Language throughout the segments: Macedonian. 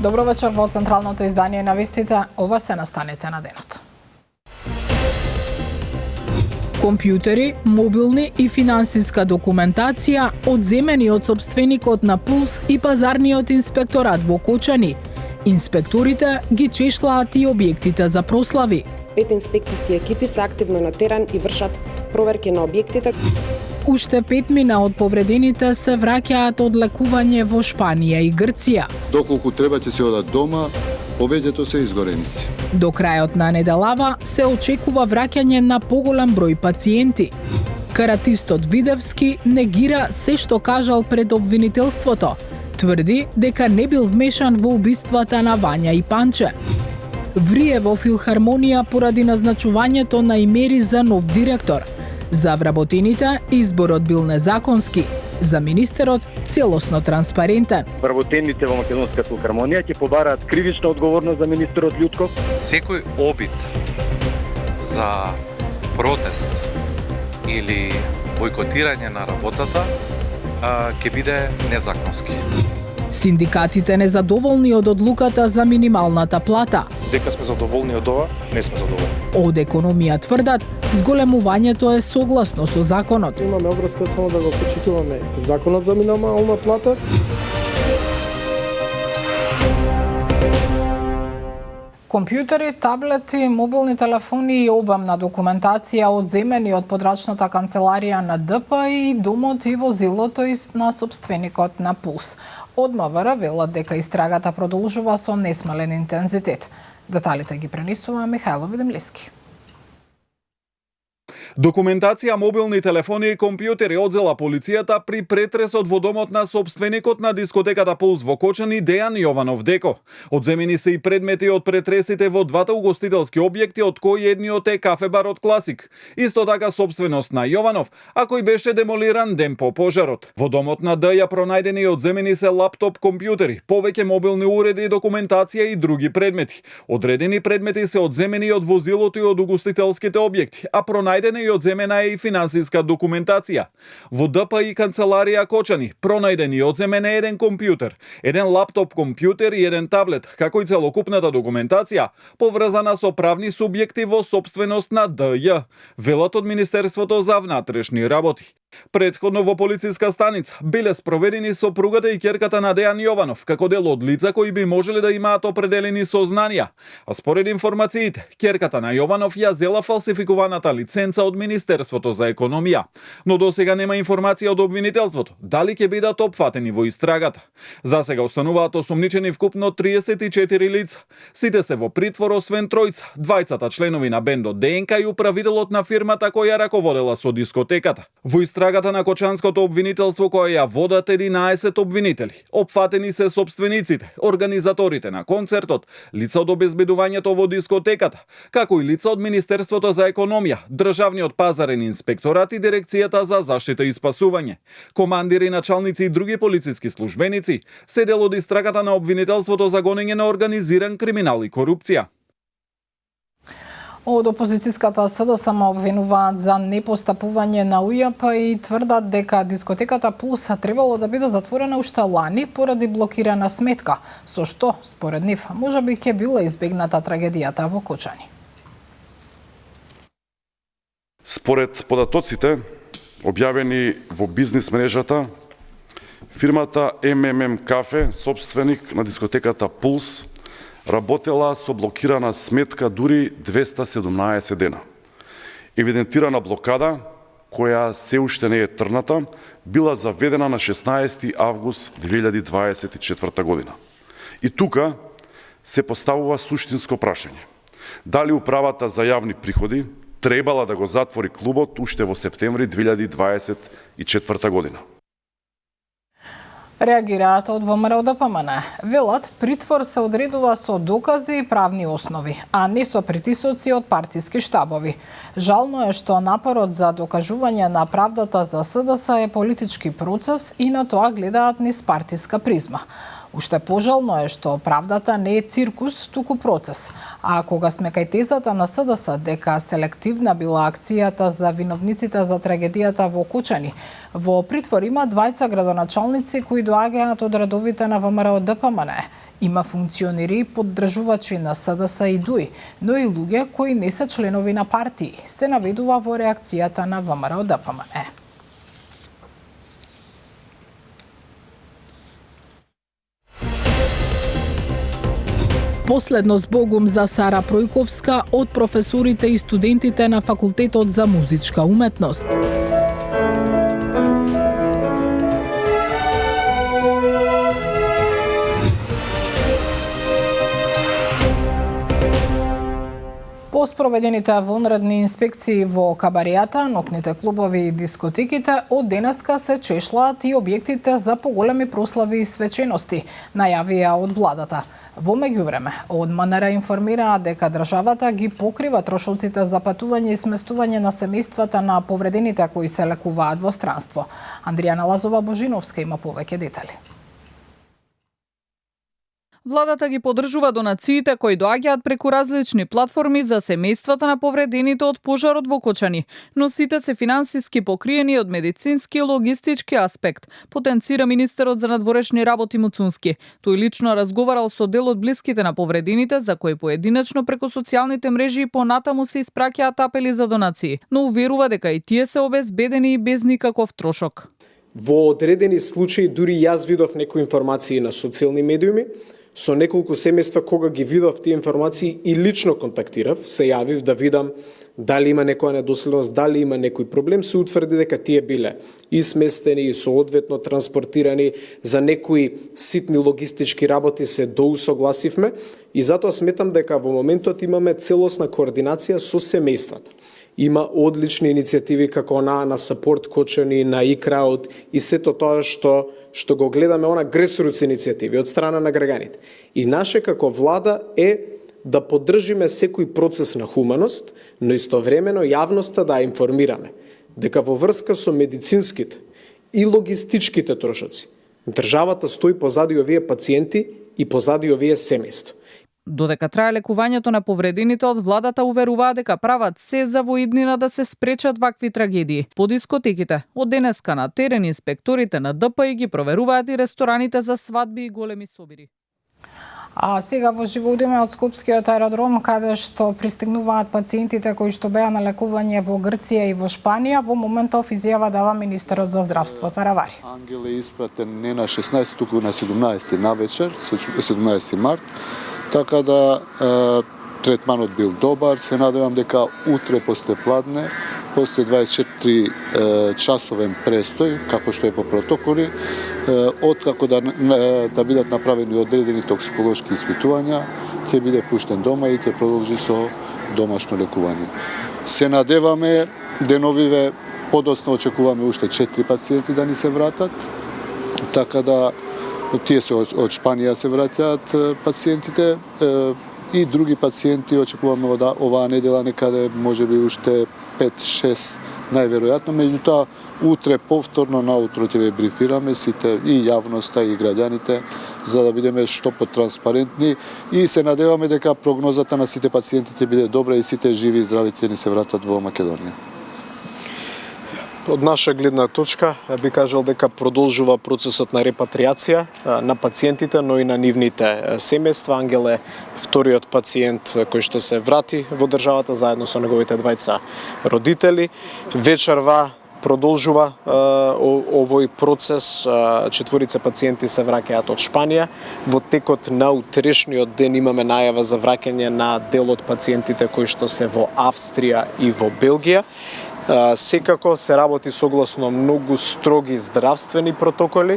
Добро вечер во централното издание на вестите. Ова се настаните на денот. Компјутери, мобилни и финансиска документација одземени од сопственикот на Пулс и пазарниот инспекторат во Кочани. Инспекторите ги чешлаат и објектите за прослави. 5 инспекциски екипи се активно на терен и вршат проверки на објектите. Уште 5 мина од повредените се враќаат од лекување во Шпанија и Грција. Доколку треба ќе се одат дома, повеќето се изгореници. До крајот на неделава се очекува враќање на поголем број пациенти. Каратистот Видевски негира се што кажал пред обвинителството. Тврди дека не бил вмешан во убиствата на Вања и Панче. Врие во филхармонија поради назначувањето на имери за нов директор. За вработените изборот бил незаконски, за министерот целосно транспарентен. Вработените во Македонска филхармонија ќе побараат кривична одговорност за министерот Љутков. Секој обид за протест или бойкотирање на работата ќе биде незаконски. Синдикатите незадоволни од одлуката за минималната плата. Дека сме задоволни од ова, не сме задоволни. Од економија тврдат, зголемувањето е согласно со законот. Имаме обврска само да го почитуваме законот за минимална плата. Компјутери, таблети, мобилни телефони и обемна документација одземени од подрачната канцеларија на ДП и домот и возилото на сопственикот на Пулс. Од МВР велат дека истрагата продолжува со несмален интензитет. Деталите ги пренесува Михајло Видемлиски. Документација, мобилни телефони и компјутери одзела полицијата при претресот во домот на сопственикот на дискотеката Пулс во Кочани Дејан Јованов Деко. Одземени се и предмети од претресите во двата угостителски објекти, од кои едниот е кафе-барот Класик. Исто така собственост на Јованов, а кој беше демолиран ден по пожарот. Во домот на Д ја пронајдени и одземени се лаптоп, компјутери, повеќе мобилни уреди, документација и други предмети. Одредени предмети се одземени од возилото и од угостителските објекти, а пронајдени и одземена е и финансиска документација. Во ДП и канцеларија Кочани пронајдени и одземена еден компјутер, еден лаптоп компјутер и еден таблет, како и целокупната документација поврзана со правни субјекти во собственост на ДЈ, велат од Министерството за внатрешни работи. Претходно во полициска станица биле спроведени сопругата и ќерката на Дејан Јованов, како дел од лица кои би можеле да имаат определени сознанија. А според информациите, ќерката на Јованов ја зела фалсификуваната лиценца од Министерството за економија. Но досега нема информација од обвинителството дали ќе бидат опфатени во истрагата. За сега остануваат осомничени вкупно 34 лица. Сите се во притвор освен тројца, двајцата членови на бендот ДНК и управителот на фирмата која раководела со дискотеката. Во истрагата на Кочанското обвинителство која ја водат 11 обвинители. Опфатени се сопствениците, организаторите на концертот, лица од обезбедувањето во дискотеката, како и лица од Министерството за економија, Државниот пазарен инспекторат и Дирекцијата за заштита и спасување. Командири, началници и други полициски службеници се дел од истрагата на обвинителството за гонење на организиран криминал и корупција. Од опозицијската СДСМ обвинуваат за непостапување на УЈП и тврдат дека дискотеката Пулс требало да биде затворена уште лани поради блокирана сметка, со што, според нив, можеби ќе била избегната трагедијата во Кочани. Според податоците, објавени во бизнис мрежата, фирмата МММ Кафе, собственик на дискотеката Пулс, работела со блокирана сметка дури 217 дена. Евидентирана блокада, која се уште не е трната, била заведена на 16 август 2024 година. И тука се поставува суштинско прашање. Дали управата за јавни приходи требала да го затвори клубот уште во септември 2024 година? Реагираат од ВМРО ДПМН. Велат, притвор се одредува со докази и правни основи, а не со притисоци од партиски штабови. Жално е што напорот за докажување на правдата за СДС е политички процес и на тоа гледаат низ партиска призма. Уште пожално е што правдата не е циркус, туку процес. А кога сме кај тезата на СДС дека селективна била акцијата за виновниците за трагедијата во Кочани, во притвор има двајца градоначалници кои доаѓаат од редовите на ВМРО ДПМН. Има функционери и поддржувачи на СДС и ДУИ, но и луѓе кои не се членови на партии, се наведува во реакцијата на ВМРО-ДПМНЕ. Последно збогум за Сара Пројковска од професорите и студентите на Факултетот за музичка уметност. По спроведените вонредни инспекции во кабаријата, ноќните клубови и дискотеките, од денеска се чешлаат и објектите за поголеми прослави и свечености, најавија од владата. Во меѓувреме, од МНР информираа дека државата ги покрива трошоците за патување и сместување на семејствата на повредените кои се лекуваат во странство. Андријана Лазова-Божиновска има повеќе детали. Владата ги поддржува донациите кои доаѓаат преку различни платформи за семејствата на повредените од пожарот во Кочани, но сите се финансиски покриени од медицински и логистички аспект, потенцира министерот за надворешни работи Муцунски. Тој лично разговарал со дел од блиските на повредените, за кои поединечно преку социјалните мрежи и понатаму се испраќаат апели за донации, но уверува дека и тие се обезбедени и без никаков трошок. Во одредени случаи дури јас видов некои информации на социјални медиуми, со неколку семејства кога ги видов тие информации и лично контактирав, се јавив да видам дали има некоја недоследност, дали има некој проблем, се утврди дека тие биле и сместени и соодветно транспортирани, за некои ситни логистички работи се доусогласивме и затоа сметам дека во моментот имаме целосна координација со семејствата. Има одлични иницијативи како на Сапорт Кочани, на Икрауд и сето тоа што го гледаме она гресоруц иницијативи од страна на граѓаните. И наше како влада е да поддржиме секој процес на хуманост, но истовремено јавноста да информираме дека во врска со медицинските и логистичките трошоци државата стои позади овие пациенти и позади овие семејства. Додека трае лекувањето на повредените, од владата уверуваа дека прават се за во иднина да се спречат вакви трагедии. По дискотеките, од денеска на терен инспекторите на ДПИ ги проверуваат и рестораните за свадби и големи собири. А сега во живо одиме од Скопскиот аеродром, каде што пристигнуваат пациентите кои што беа на лекување во Грција и во Шпанија. Во моментов изјава дава министерот за здравство Таравари. Ангел е испратен не на 16, туку на 17 навечер, 17 март. Така да третманот бил добар, се надевам дека утре после пладне, после 24 часовен престој, како што е по протоколи, откако да бидат направени одредени токсиколошки испитувања, ќе биде пуштен дома и ќе продолжи со домашно лекување. Се надеваме деновиве, подоцна очекуваме уште 4 пациенти да ни се вратат, така да тие се од Шпанија се враќаат пациентите и други пациенти очекуваме оваа недела некаде можеби уште 5-6 најверојатно, меѓутоа утре повторно наутро ќе ве брифираме сите и јавноста и граѓаните за да бидеме што потранспарентни и се надеваме дека прогнозата на сите пациенти ќе биде добра и сите живи и здрави ќе ни се вратат во Македонија. Од наша гледна точка би кажал дека продолжува процесот на репатриација на пациентите, но и на нивните семејства. Ангел е вториот пациент кој што се врати во државата заедно со неговите двајца родители. Вечерва продолжува овој процес. 4 пациенти се враќаат од Шпанија. Во текот на утрешниот ден имаме најава за враќање на дел од пациентите кои што се во Австрија и во Белгија. Секако се работи согласно многу строги здравствени протоколи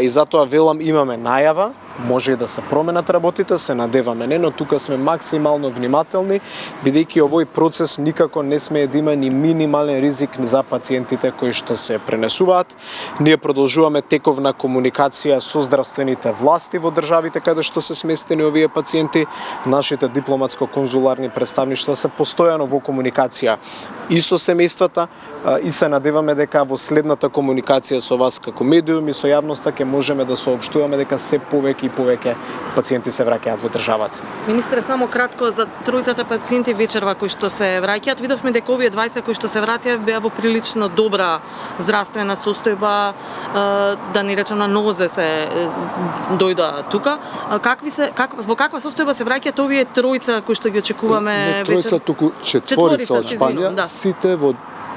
и затоа велам имаме најава, може и да се променат работите, се надеваме не, но тука сме максимално внимателни, бидејќи овој процес никако не смее да има ни минимален ризик за пациентите кои што се пренесуваат. Ние продолжуваме тековна комуникација со здравствените власти во државите каде што се сместени овие пациенти. Нашите дипломатско-конзуларни представништва се постојано во комуникација и со семејствата и се надеваме дека во следната комуникација со вас како медиум и со јавноста ќе можеме да соопштуваме дека се повеќе и повеќе пациенти се враќаат во државата. Министре, само кратко за тројцата пациенти вечерва кои што се враќаат, видовме дека овие двајца кои што се враќаат беа во прилично добра здравствена состојба, да не речам на нозе се дојдоа тука. Во каква состојба се враќаат овие тројца кои што ги очекуваме вечер? Не тројца, туку четворица од Шпанија, сите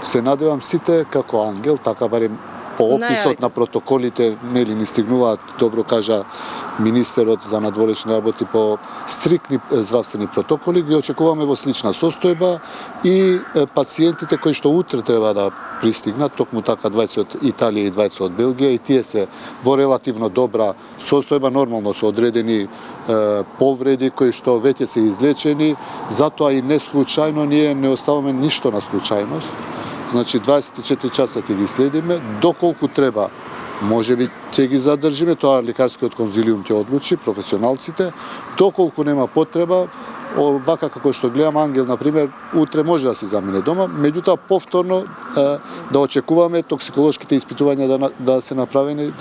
се надевам сите како ангел, така барем по описот на протоколите, нели ни стигнуваат, добро кажа министерот за надворешни работи, по стрикни здравствени протоколи, ги очекуваме во слична состојба и пациентите кои што утре треба да пристигнат, токму така 20 од Италија и 20 од Белгија, и тие се во релативно добра состојба, нормално со одредени повреди кои што веќе се излечени, затоа и не случајно ние не оставаме ништо на случајност. Значи 24 часа ќе ги следиме, доколку треба, можеби ќе ги задржиме, тоа лекарскиот конзилиум ќе одлучи, професионалците, доколку нема потреба, вака како што гледам Ангел, например, утре може да се замине дома, меѓутоа повторно да очекуваме токсиколошките испитувања да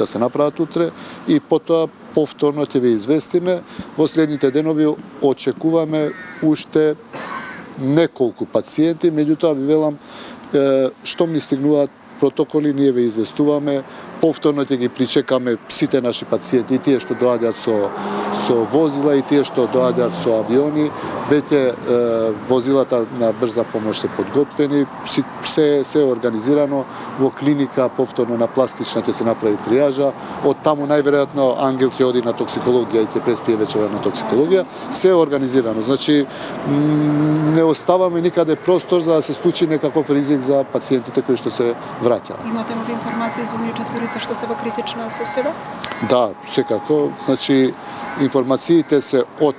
се направат утре и потоа повторно ќе ве известиме. Во следните денови очекуваме уште неколку пациенти, меѓутоа ви велам, што ни стигнуваат протоколи, ние ве известуваме, повторно ќе ги причекаме сите наши пациенти, и тие што доаѓаат со возила, и тие што доаѓаат со авиони. Веќе возилата на брза помош се подготвени, се организирано во клиника, повторно на пластична ќе се направи триажа, од таму најверојатно Ангел ќе оди на токсикологија и ќе преспие вечера на токсикологија, се организирано. Значи не оставаме никаде простор за да се случи некаков ризик за пациентите кои што се враќаат. Имате нови информации за овие четворица што се во критична состојба? Да, секако. Значи информациите се од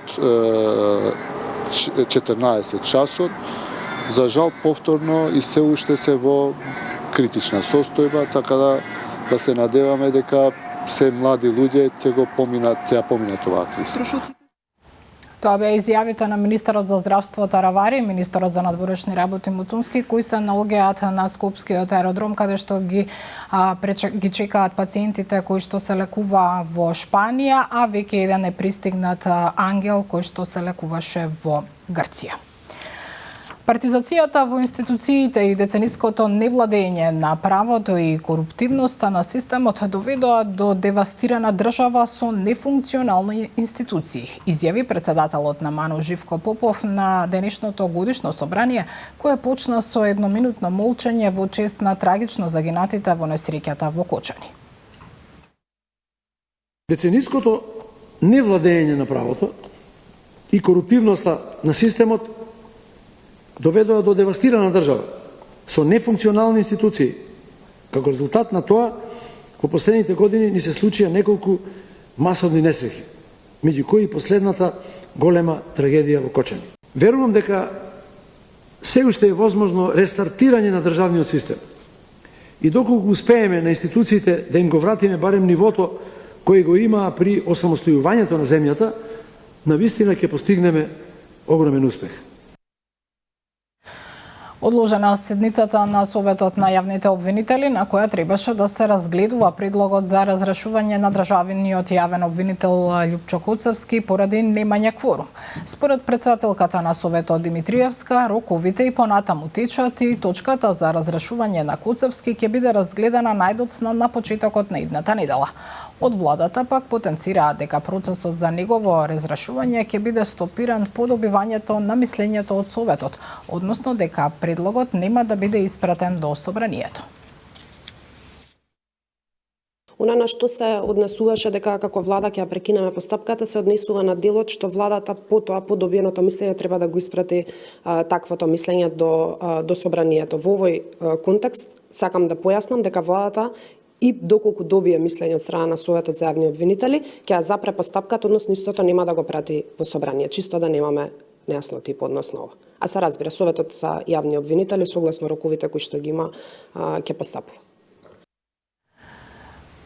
14 часот. За жал повторно и се уште се во критична состојба, така да се надеваме дека се млади луѓе ќе поминат оваа криза. Тоа беа изјавите на министерот за здравство Таравари и министерот за надворешни работи Муцунски, кои се наоѓаат на Скопскиот аеродром, каде што ги чекаат пациентите кои што се лекува во Шпанија, а веќе еден е пристигнат Ангел кој што се лекуваше во Грција. Партизацијата во институциите и децениското невладење на правото и коруптивноста на системот доведоа до девастирана држава со нефункционални институции, изјави председателот на МАНУ Живко Попов на денешното годишно собрание, кое почна со едноминутно молчење во чест на трагично загинатите во несреќата во Кочани. Децениското невладење на правото и коруптивноста на системот доведоа до девастирана држава со нефункционални институции. Како резултат на тоа, во последните години ни се случија неколку масовни несреќи, меѓу кои последната голема трагедија во Кочани. Верувам дека се уште е возможно рестартирање на државниот систем и доколку успееме на институциите да им го вратиме барем нивото кој го имаа при осамостојувањето на земјата, навистина ќе постигнеме огромен успех. Одложена седницата на Советот на јавните обвинители, на која требаше да се разгледува предлогот за разрешување на државниот јавен обвинител Љупчо Коцевски поради немање кворум. Според претседателката на Советот Димитриевска, роковите и понатаму течат и точката за разрешување на Коцевски ќе биде разгледана најдоцна на почетокот на идната недела. Од владата пак потенцираат дека процесот за негово разрешување ќе биде стопиран по добивањето на мислењето од Советот, односно дека предлогот нема да биде испратен до собранието. Она на што се однесуваше дека како влада ќе ја прекинеме постапката се однесува на делот што владата потоа по добиеното мислење треба да го испрати таквото мислење до собранието. Во овој контекст сакам да појаснам дека владата и доколку добие мислење од страна на Советот за јавни обвинители, ќе ја запре постапката, односно истото нема да го прати во собрание, чисто да немаме нејасноти по однос на ова. А се разбира, Советот за јавни обвинители, согласно роковите кои што ги има, ќе постапува.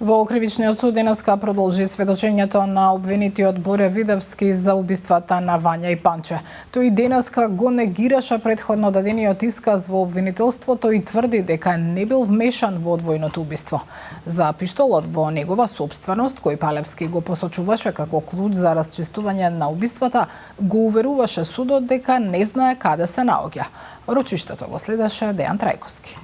Во кривичниот суд денеска продолжи сведочењето на обвинетиот Боре Видевски за убиствата на Вања и Панче. Тој денеска го негираше претходно дадениот исказ во обвинителството и тврди дека не бил вмешан во одвојното убиство. За пиштолот во негова собственост, кој Палевски го посочуваше како клуч за расчистување на убиствата, го уверуваше судот дека не знае каде се наоѓа. Рочиштето го следеше Дејан Трајковски.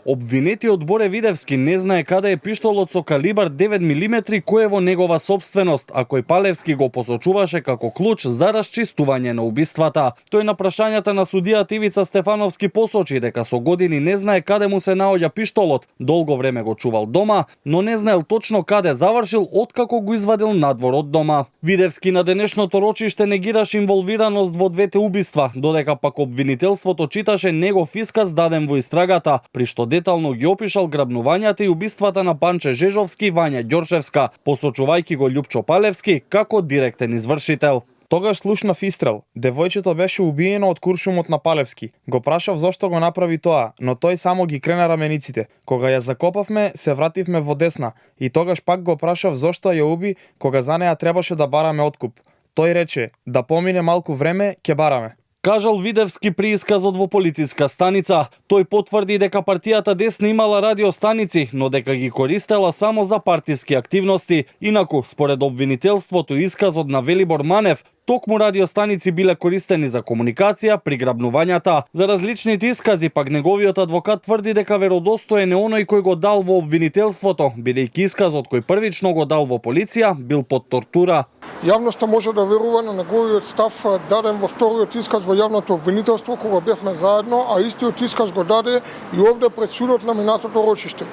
Обвинетиот Боре Видевски не знае каде е пиштолот со калибар 9 мм кој е во негова собственост, а кој Палевски го посочуваше како клуч за расчистување на убиствата. Тој на прашањата на судијата Ивица Стефановски посочи дека со години не знае каде му се наоѓа пиштолот, долго време го чувал дома, но не знаел точно каде завршил откако го извадил надвор од дома. Видевски на денешното рочиште негираше инволвираност во двете убиства, додека пак обвинителството читаше негов исказ даден во истрагата, при што детално ги опишал грабнувањата и убиствата на Панче Жежовски и Вања Ѓорчевска, посочувајќи го Љупчо Палевски како директен извршител. Тогаш слушнав истрел. Девојчето беше убиено од куршумот на Палевски. Го прашав зошто го направи тоа, но тој само ги крена рамениците. Кога ја закопавме, се вративме во Десна и тогаш пак го прашав зошто ја уби, кога за неа требаше да бараме откуп. Тој рече, да помине малку време, ќе бараме. Кажал Видевски при исказот во полициска станица. Тој потврди дека партијата Десна имала радиостаници, но дека ги користела само за партиски активности. Инаку, според обвинителството и исказот на Велибор Манев, токму радиостаници биле користени за комуникација при грабнувањата. За различните искази пак неговиот адвокат тврди дека веродостоен е оној кој го дал во обвинителството, бидејќи исказот кој првично го дал во полиција бил под тортура. Јавноста може да верува на неговиот став даден во вториот исказ во јавното обвинителство кога бевме заедно, а истиот исказ го даде и овде пред судот на минатото рочиште.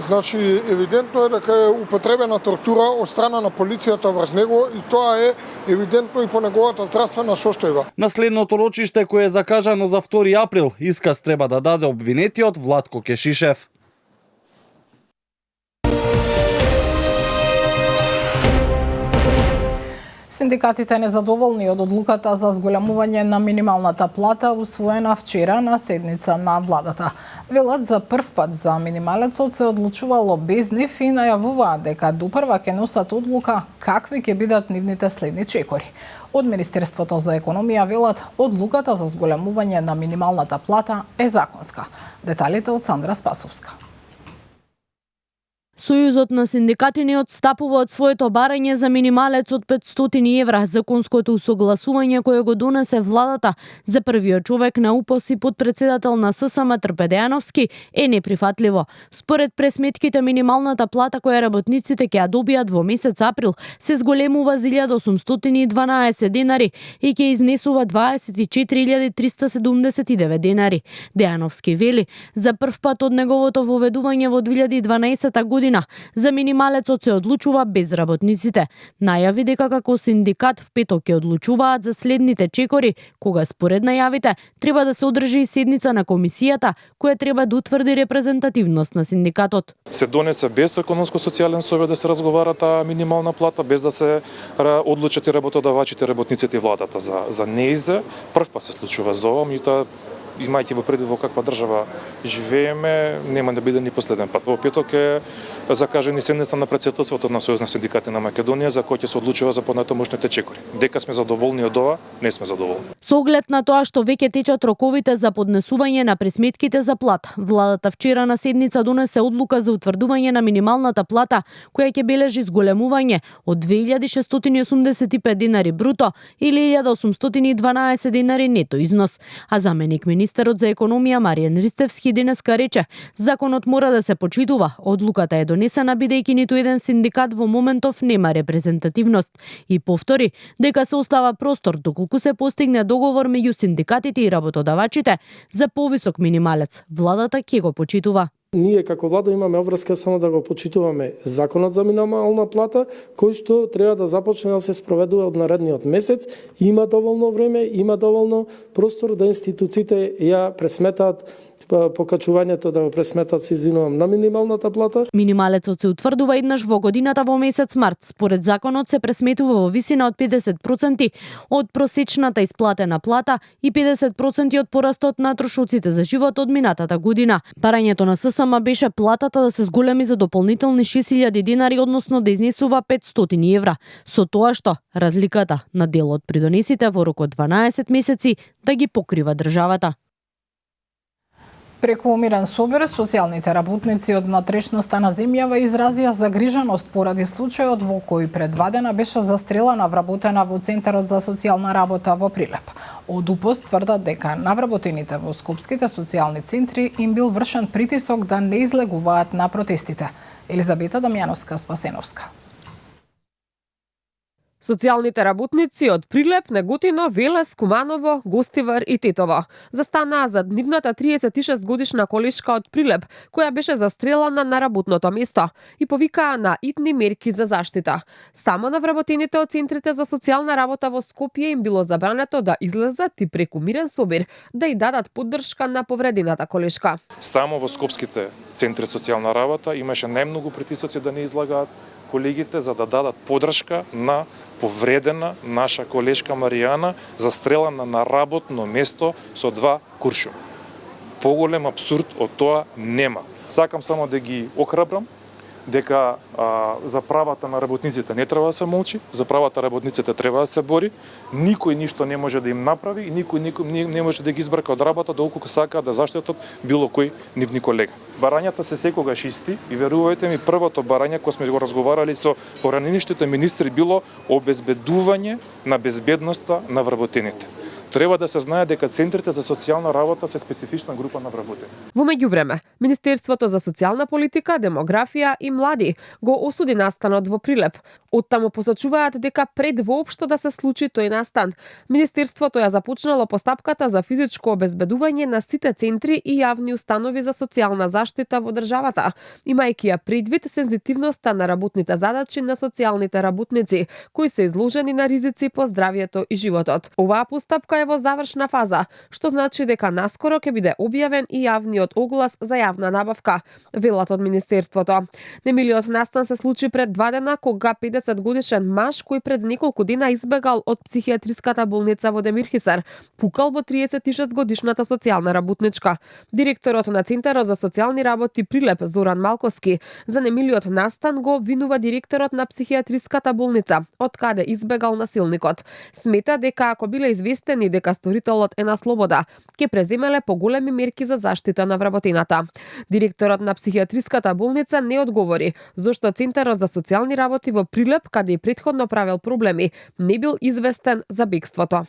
Значи, евидентно е дека е употребена тортура од страна на полицијата врз него и тоа е евидентно и по неговата здравствена состојба. На следното рочиште кое е закажано за 2 април, исказ треба да даде обвинетиот Владко Кешишев. Синдикатите незадоволни од одлуката за зголемување на минималната плата усвоена вчера на седница на владата. Велат за прв пат за минималецот се одлучувало без нив и најавуваат дека допрва ќе носат одлука какви ќе бидат нивните следни чекори. Од Министерството за економија велат одлуката за зголемување на минималната плата е законска. Деталите од Сандра Спасовска. Сојузот на синдикати не отстапува од своето барање за минималец од 500 евра. Законското усогласување кое го донесе владата за првиот човек на УПОС и подпредседател на ССМ Трпе Дејановски е неприфатливо. Според пресметките, минималната плата која работниците ќе ја добијат во месец април се зголемува за 1812 денари и ќе изнесува 24.379 денари. Дејановски вели, за прв пат од неговото воведување во 2012 година за минималецот се одлучува без работниците. Најави дека како синдикат в петок ќе одлучуваат за следните чекори, кога според најавите треба да се одржи и седница на комисијата која треба да утврди репрезентативност на синдикатот. Се донесе без економско-социјален совет да се разговара таа минимална плата, без да се одлучат и работодавачите, работниците и владата за неиза. Прв пат се случува за ова, меѓутоа имајќи во предвид во каква држава живееме, нема да биде ни последен пат. Во петок е закажени седница на претседателството на Сојуз на синдикати на Македонија за кој ќе се одлучува за понатамошните чекори. Дека сме задоволни од ова, не сме задоволни. Со оглед на тоа што веќе течат роковите за поднесување на пресметките за плата, владата вчера на седница донесе одлука за утврдување на минималната плата која ќе бележи зголемување од 2685 денари бруто или 1812 денари нето износ, а заменик Министерот за економија Маријан Ристевски денеска рече, законот мора да се почитува. Одлуката е донесена бидејќи ниту еден синдикат во моментов нема репрезентативност и повтори дека се остава простор доколку се постигне договор меѓу синдикатите и работодавачите за повисок минималец. Владата ќе го почитува. Ние како влада имаме обврска само да го почитуваме законот за минимална плата, кој што треба да започне да се спроведува од наредниот месец. Има доволно време, има доволно простор да институциите ја пресметаат покачувањето, да го пресметат, се извинувам, на минималната плата. Минималецот се утврдува еднаш во годината во месец март. Според законот се пресметува во висина од 50% од просечната исплатена плата и 50% од порастот на трошоците за живот од минатата година. Барањето на ССМ ама беше платата да се зголеми за дополнителни 6.000 денари, односно да изнесува 500 евра. Со тоа што разликата на делот при донесите во рок од 12 месеци да ги покрива државата. Преку мирен собир, социјалните работници од натрешноста на земјава изразија загриженост поради случајот во кој пред 2 дена беше застрелана вработена во Центарот за социјална работа во Прилеп. Од УПОС тврдат дека на вработените во скопските социјални центри им бил вршен притисок да не излегуваат на протестите. Елизабета Дамјановска-Спасеновска. Социјалните работници од Прилеп, Неготино, Велес, Куманово, Гостивар и Тетово застанаа за нивната 36 годишна колешка од Прилеп, која беше застрелана на работното место и повикаа на итни мерки за заштита. Само на вработените од центрите за социјална работа во Скопје им било забрането да излезат и преку мирен собир да и дадат поддршка на повредената колешка. Само во скопските центри социјална работа имаше најмногу притисоци да не излагаат колегите за да дадат поддршка на повредена наша колешка Маријана, застрелана на работно место со 2 куршуми. Поголем абсурд од тоа нема. Сакам само да ги охрабрам дека за правата на работниците не треба да се молчи, за правата работниците треба да се бори, никој ништо не може да им направи и никој не може да ги избрка од работа доколку сакаат да заштитат било кој нивни колега. Барањата се секогаш исти и верувајте ми, првото барање кога сме го разговарали со поранените министри било обезбедување на безбедноста на вработените. Треба да се знае дека центрите за социјална работа се специфична група на вработени. Во меѓувреме, Министерството за социјална политика, демографија и млади го осуди настанот во Прилеп. Оттаму посочуваат дека пред воопшто да се случи тој настан, Министерството ја започнало постапката за физичко обезбедување на сите центри и јавни установи за социјална заштита во државата, имајќи ја предвид сензитивноста на работните задачи на социјалните работници, кои се изложени на ризици по здравјето и животот. Оваа постапка е во завршна фаза, што значи дека наскоро ќе биде објавен и јавниот оглас за јавна набавка, велат од Министерството. Немилиот настан се случи пред 2 дена кога 50 годишен маж кој пред неколку дена избегал од психијатриската болница во Демирхисар, пукал во 36 годишната социјална работничка. Директорот на Центарот за социјални работи Прилеп Зоран Малковски за немилиот настан го обвинува директорот на психијатриската болница, од каде избегал насилникот. Смета дека ако биле известени дека сторителот е на слобода, ќе преземеле поголеми мерки за заштита на вработената. Директорот на психијатриската болница не одговори зошто Центарот за социјални работи во Прилеп, каде и претходно правел проблеми, не бил известен за бегството.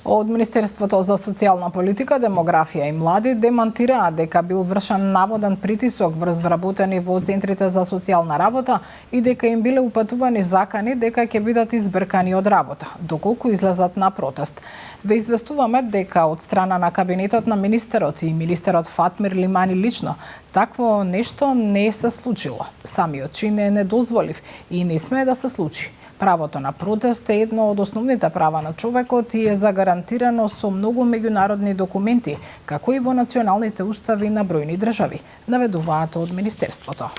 Од Министерството за социјална политика, демографија и млади демантираа дека бил вршен наводен притисок врз вработени во центрите за социјална работа и дека им биле упатувани закани дека ќе бидат избркани од работа, доколку излезат на протест. Ве известуваме дека од страна на кабинетот на министерот и министерот Фатмир Лимани лично, такво нешто не се случило. Самиот чин е недозволив и не смее да се случи. Правото на протест е едно од основните права на човекот и е загарантирано со многу меѓународни документи, како и во националните устави на бројни држави, наведуваат од Министерството.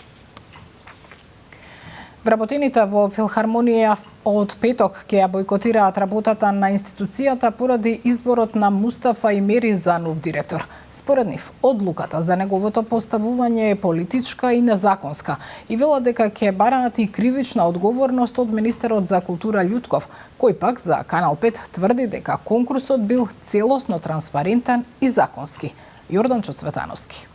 Вработените во Филхармонија од петок ќе ја бойкотираат работата на институцијата поради изборот на Мустафа Имери за нов директор. Според нив, одлуката за неговото поставување е политичка и незаконска и велат дека ќе бараат и кривична одговорност од министерот за култура Љутков, кој пак за Канал 5 тврди дека конкурсот бил целосно транспарентен и законски. Јорданчо Цветановски.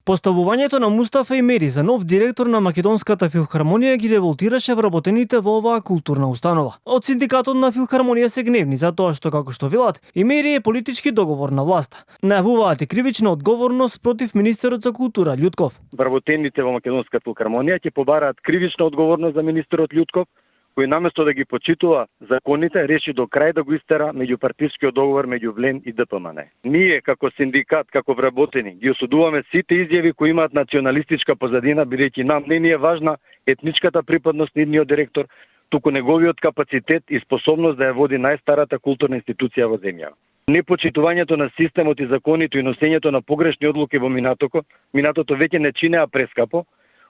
Поставувањето на Мустафа Имери за нов директор на Македонската филхармонија ги револтираше вработените во оваа културна установа. Од синдикатот на филхармонија се гневни за тоа што, како што велат, Имери е политички договор на власта. Најавуваат и кривична одговорност против министерот за култура Љутков. Вработените во Македонската филхармонија ќе побараат кривична одговорност за министерот Љутков, кој наместо да ги почитува законите, реши до крај да го истера меѓупартискиот договор меѓу ВЛЕН и ДПМН. Ние, како синдикат, како вработени, ги осудуваме сите изјави кои имаат националистичка позадина, бидејќи нам не ни е важна етничката припадност на идниот директор, туку неговиот капацитет и способност да ја води најстарата културна институција во земјава. Непочитувањето на системот и законите и носењето на погрешни одлуки во минатото веќе не чинеа прескапо.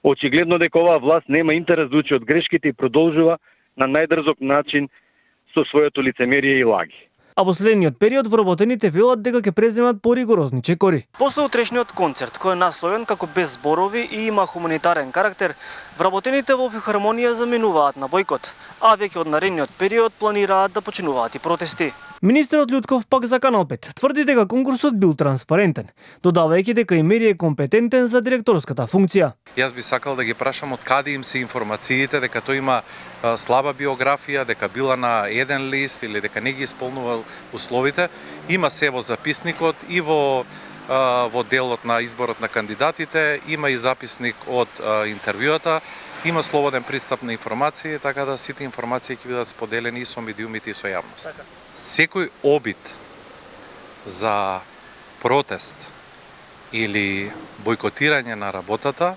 Очигледно дека оваа власт нема интерес да учи од грешките и продолжува на најдрзок начин со своето лицемерие и лаги. а во следниот период вработените велат дека ќе преземат поригорозни чекори. После утрешниот концерт, кој е насловен како без зборови и има хуманитарен карактер, вработените во филхармонија заменуваат на бојкот, а веќе од наредниот период планираат да починуваат и протести. Министерот Лјутков пак за Канал 5 тврди дека конкурсот бил транспарентен, додавајќи дека Имери е компетентен за директорската функција. Јас би сакал да ги прашам од каде им се информациите дека тој има слаба биографија, дека била на еден лист или дека не ги исполнувал условите. Има се во записникот и во делот на изборот на кандидатите, има и записник од интервјуата, има слободен пристап на информации, така да сите информации ќе бидат споделени и со медиумите и со јавност. Секој обид за протест или бојкотирање на работата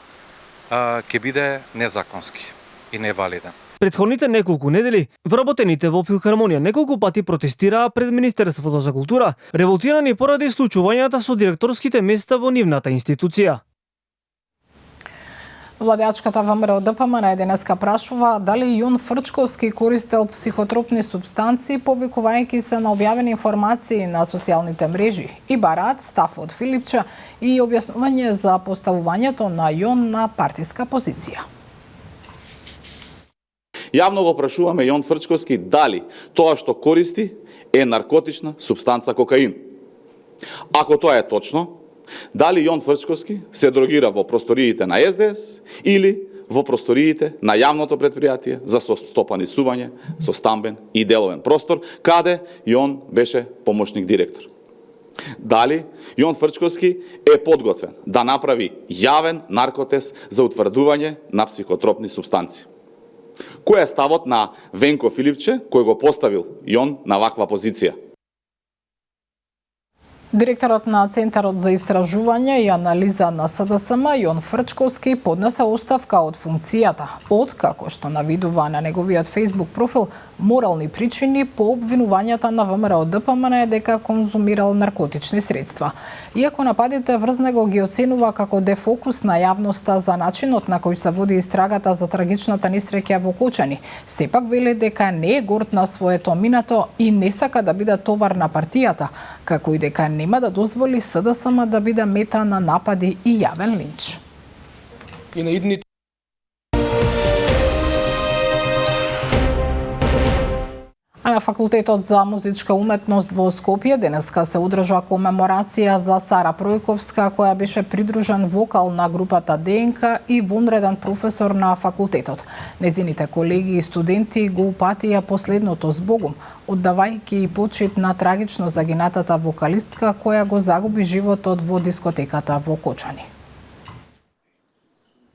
ќе биде незаконски и невалиден. Претходните неколку недели вработените во филхармонија неколку пати протестираа пред Министерството за култура, револтирани поради случувањата со директорските места во нивната институција. Владеачката ВМРО ДПМН денеска прашува дали Јон Фрчковски користел психотропни супстанции, повикувајќи се на објавени информации на социјалните мрежи и бараат став од Филипче и објаснување за поставувањето на Јон на партиска позиција. Јавно го прашуваме Јон Фрчковски дали тоа што користи е наркотична супстанца кокаин. Ако тоа е точно, дали Јон Фрчковски се дрогира во просториите на СДС или во просториите на јавното предпријатие за стопанисување со стамбен и деловен простор, каде Јон беше помошник директор. Дали Јон Фрчковски е подготвен да направи јавен наркотест за утврдување на психотропни супстанции. Кој е ставот на Венко Филипче, кој го поставил Јон на ваква позиција? Директорот на Центарот за истражување и анализа на СДСМ Јон Фрчковски поднесе оставка од функцијата, откако што навидува на неговиот Facebook профил морални причини по обвинувањата на ВМРО ДПМН дека конзумирал наркотични средства. Иако нападите врз него ги оценува како дефокус на јавноста за начинот на кој се води истрагата за трагичната несреќа во Кочани, сепак вели дека не е горд на своето минато и не сака да биде товар на партијата, како и дека нема да дозволи СДСМ да биде мета на напади и јавен линч. И на идните А на Факултетот за музичка уметност во Скопје денеска се одржа комеморација за Сара Пројковска, која беше придружен вокал на групата ДНК и вонреден професор на факултетот. Незините колеги и студенти го упатија последното збогум, оддавајќи и почит на трагично загинатата вокалистка која го загуби животот во дискотеката во Кочани.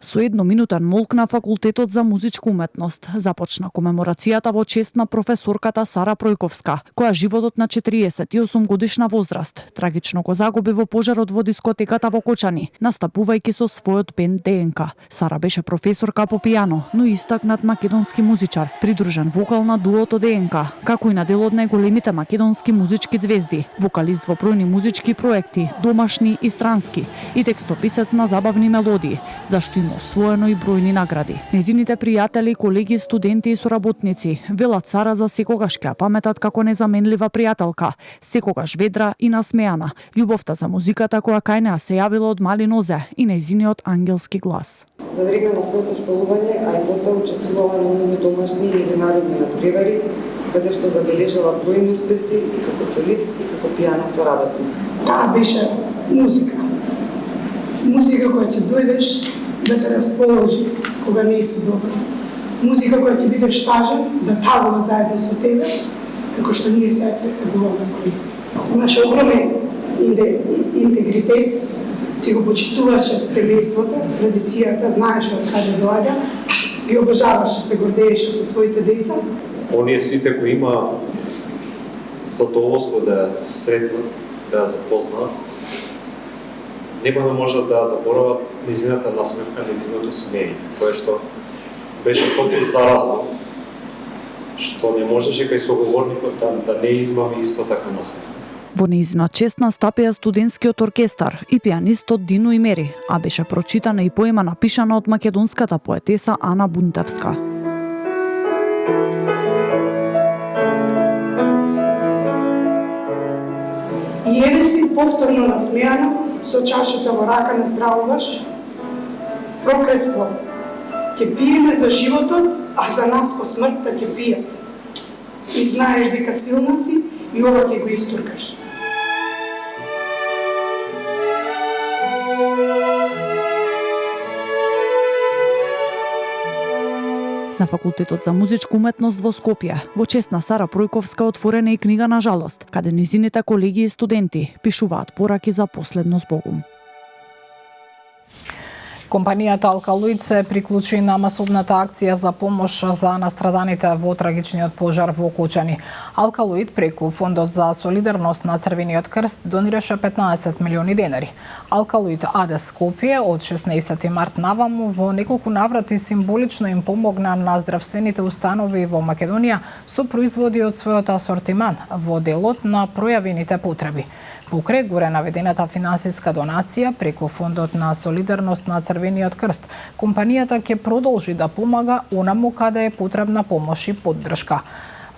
Со едноминутен молк на Факултетот за музичка уметност започна комеморацијата во чест на професорката Сара Пројковска, која животот на 48 годишна возраст трагично го загуби во пожарот во дискотеката во Кочани, настапувајќи со својот бенд ДНК. Сара беше професорка по пијано, но истакнат македонски музичар, придружен вокал на дуото ДНК, како и на дел од најголемите македонски музички звезди, вокалист во бројни музички проекти, домашни и странски, и текстописец на забавни мелодии, зашто има освоено и бројни награди. Незините пријатели, колеги, студенти и соработници велат Сара за секогаш ќе паметат како незаменлива пријателка, секогаш ведра и насмеана. Љубовта за музиката која кај неа се јавила од мали нозе и незиниот ангелски глас. За време на своето школување, а и потоа учествувала на многу домашни и меѓународни надпревари, каде што забележала бројни успеси и како солист и како пијано соработник. Таа беше музика. Музика која ќе дојдеш да те расположи кога не си добар. Музика која ќе бидеш тажен, да тагува заедно со тебе, како што ние сега ќе тагуваме користи. Имаше огромен интегритет, си го почитуваше семејството, традицијата, знаеше од каде доаѓа, ги обожаваше, се гордееше со своите деца. Оние сите кои има задоволство да сретнат, да ја запознаат, нема да можат да заборават незината насмевка, незиното смеење, кое што беше толку заразно, што не можеше кај соговорникот да не измами исто така насмевка. Во нејзина чест настапија студентскиот оркестар и пианистот Дино Имери, а беше прочитана и поема напишана од македонската поетеса Ана Бунтевска. Не виси повторно насмејано со чашата во рака не стравуваш. Проклетство. Ќе пиеме за животот, а за нас по смртта ќе пијат. И знаеш дека силна си и ова ќе го истуркаш. На Факултетот за музичка уметност во Скопје, во чест на Сара Пројковска, отворена и книга на жалост, каде низините колеги и студенти пишуваат пораки за последно збогум. Компанијата Алкалоид се приклучи на масовната акција за помош за настраданите во трагичниот пожар во Окочани. Алкалоид преку Фондот за солидарност на Црвениот крст донираше 15 милиони денари. Алкалоид АД Скопје од 16 март наваму во неколку наврати символично им помогна на здравствените установи во Македонија со производи од својот асортиман во делот на пројавените потреби. Покрај горе наведената финансиска донација преку Фондот на солидарност на Црвениот крст, компанијата ќе продолжи да помага онаму каде е потребна помош и поддршка.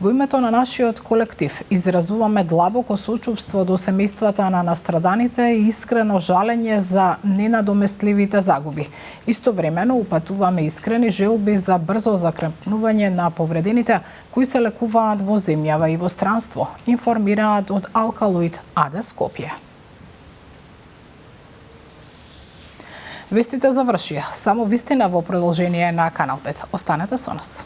Во името на нашиот колектив изразуваме длабоко сочувство до семејствата на настраданите и искрено жалење за ненадоместливите загуби. Истовремено упатуваме искрени желби за брзо закрепнување на повредените кои се лекуваат во земјава и во странство, информираат од Алкалоид АД Скопје. Вестите завршија. Само вистина во продолжение на Канал 5. Останете со нас.